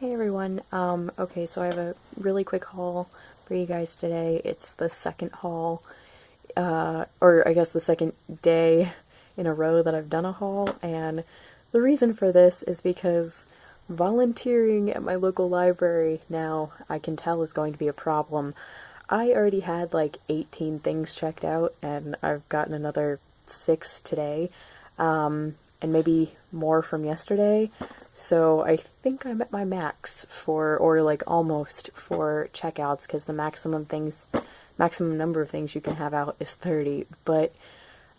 Hey everyone, okay, so I have a really quick haul for you guys today. It's the second haul, or I guess the second day in a row that I've done a haul, and the reason for this is because volunteering at my local library now, I can tell, is going to be a problem. I already had like 18 things checked out, and I've gotten another 6 today, and maybe more from yesterday. So I think I'm at my max for, or like almost for checkouts, because the maximum number of things you can have out is 30. But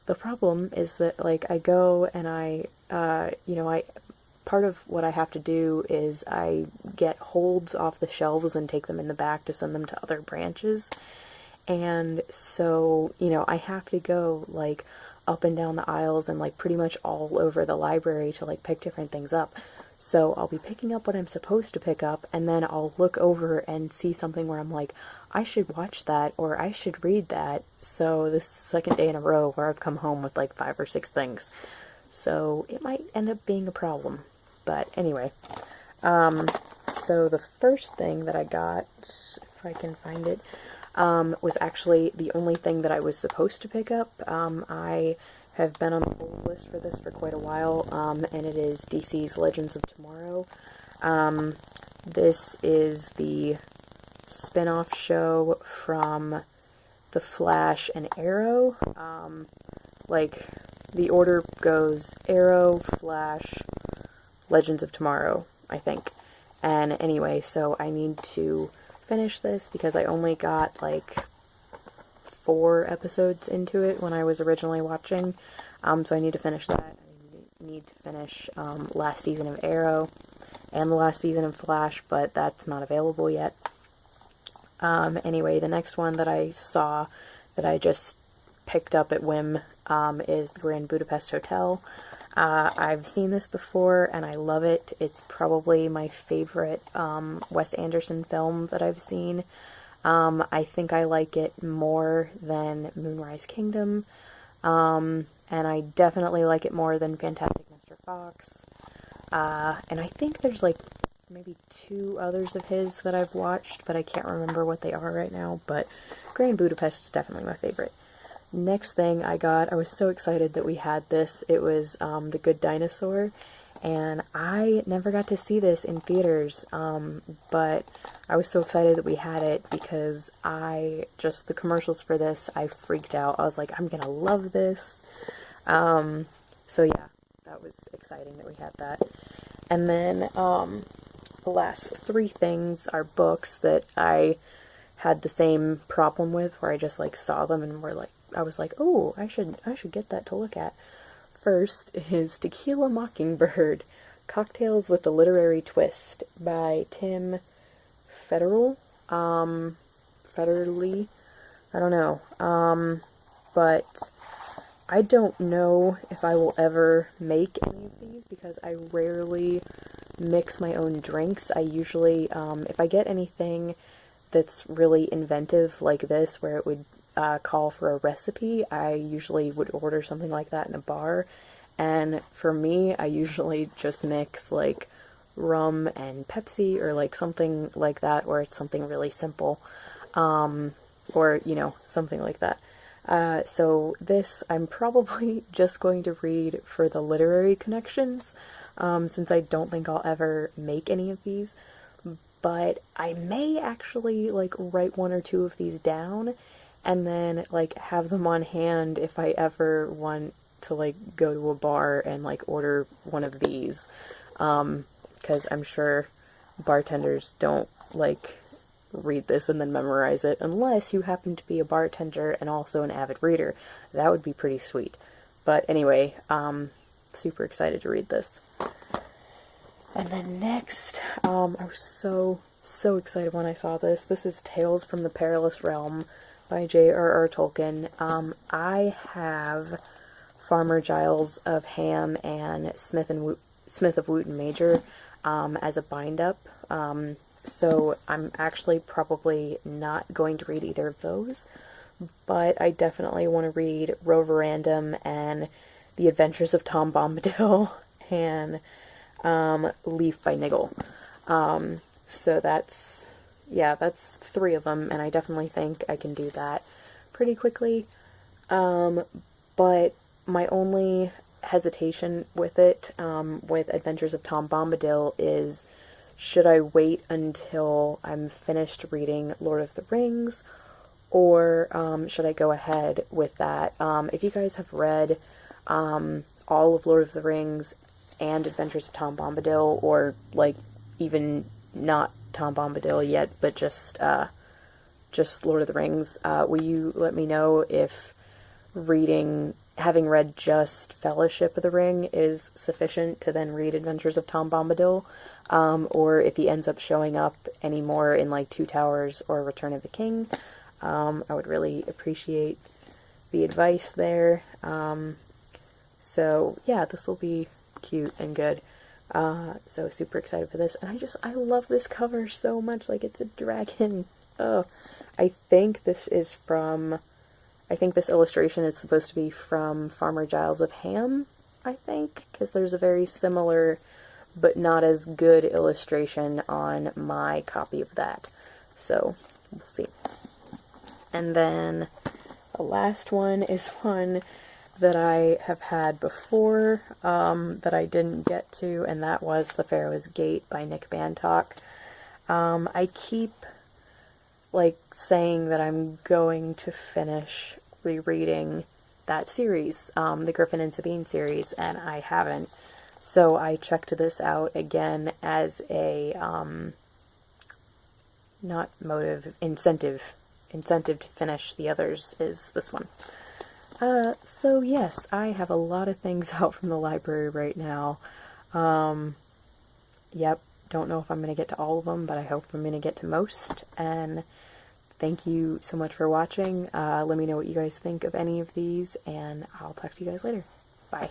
the problem is that like I go and part of what I have to do is I get holds off the shelves and take them in the back to send them to other branches. And so, I have to go like up and down the aisles and like pretty much all over the library to like pick different things up. So I'll be picking up what I'm supposed to pick up, and then I'll look over and see something where I'm like, I should watch that, or I should read that. So this is the second day in a row where I've come home with like 5 or 6 things. So it might end up being a problem. But anyway, so the first thing that I got, if I can find it, was actually the only thing that I was supposed to pick up. I have been on the hold list for this for quite a while, and it is DC's Legends of Tomorrow. This is the spin-off show from The Flash and Arrow. Like, the order goes Arrow, Flash, Legends of Tomorrow, I think. And anyway, so I need to finish this because I only got like 4 episodes into it when I was originally watching, so I need to finish that. I need to finish last season of Arrow and the last season of Flash, but that's not available yet. Anyway, the next one that I saw that I just picked up at whim is the Grand Budapest Hotel. I've seen this before and I love it. It's probably my favorite Wes Anderson film that I've seen. I think I like it more than Moonrise Kingdom, and I definitely like it more than Fantastic Mr. Fox, and I think there's like maybe 2 others of his that I've watched, but I can't remember what they are right now, but Grand Budapest is definitely my favorite. Next thing I got, I was so excited that we had this. It was The Good Dinosaur, and I never got to see this in theaters, but I was so excited that we had it because the commercials for this, I freaked out. I was like, I'm gonna love this. So yeah, that was exciting that we had that. And then the last 3 things are books that I had the same problem with, where I just like saw them and I was like, oh, I should get that to look at. First is Tequila Mockingbird, Cocktails with a Literary Twist by Tim Federle. Federle? I don't know. But I don't know if I will ever make any of these because I rarely mix my own drinks. I usually, if I get anything that's really inventive like this, where it would call for a recipe, I usually would order something like that in a bar. And for me, I usually just mix like rum and Pepsi, or like something like that, or it's something really simple, or something like that. So this I'm probably just going to read for the literary connections, since I don't think I'll ever make any of these. But I may actually like write 1 or 2 of these down and then like have them on hand if I ever want to like go to a bar and like order one of these, because I'm sure bartenders don't like read this and then memorize it unless you happen to be a bartender and also an avid reader. That would be pretty sweet. But anyway, super excited to read this. And then next, I was so excited when I saw this. This is Tales from the Perilous Realm by J.R.R. Tolkien. I have Farmer Giles of Ham and Smith of Wootton Major as a bind-up. So I'm actually probably not going to read either of those, but I definitely want to read Roverandom and The Adventures of Tom Bombadil and Leaf by Niggle. So that's, yeah, that's 3 of them, and I definitely think I can do that pretty quickly. But my only hesitation with it, with Adventures of Tom Bombadil, is should I wait until I'm finished reading Lord of the Rings, or should I go ahead with that? If you guys have read all of Lord of the Rings and Adventures of Tom Bombadil, or like even not Tom Bombadil yet, but just Lord of the Rings, will you let me know if having read just Fellowship of the Ring is sufficient to then read Adventures of Tom Bombadil, or if he ends up showing up anymore in like Two Towers or Return of the King. I would really appreciate the advice there. So yeah, this will be cute and good. So super excited for this, and I love this cover so much. Like, it's a dragon. Oh, I think this illustration is supposed to be from Farmer Giles of Ham, I think, because there's a very similar but not as good illustration on my copy of that. So we'll see. And then the last one is one that I have had before, that I didn't get to, and that was The Pharaoh's Gate by Nick Bantock. I keep, like, saying that I'm going to finish rereading that series, the Griffin and Sabine series, and I haven't. So I checked this out again as a, not motive, incentive to finish the others is this one. So yes, I have a lot of things out from the library right now. Yep, don't know if I'm going to get to all of them, but I hope I'm going to get to most, and thank you so much for watching. Let me know what you guys think of any of these, and I'll talk to you guys later. Bye.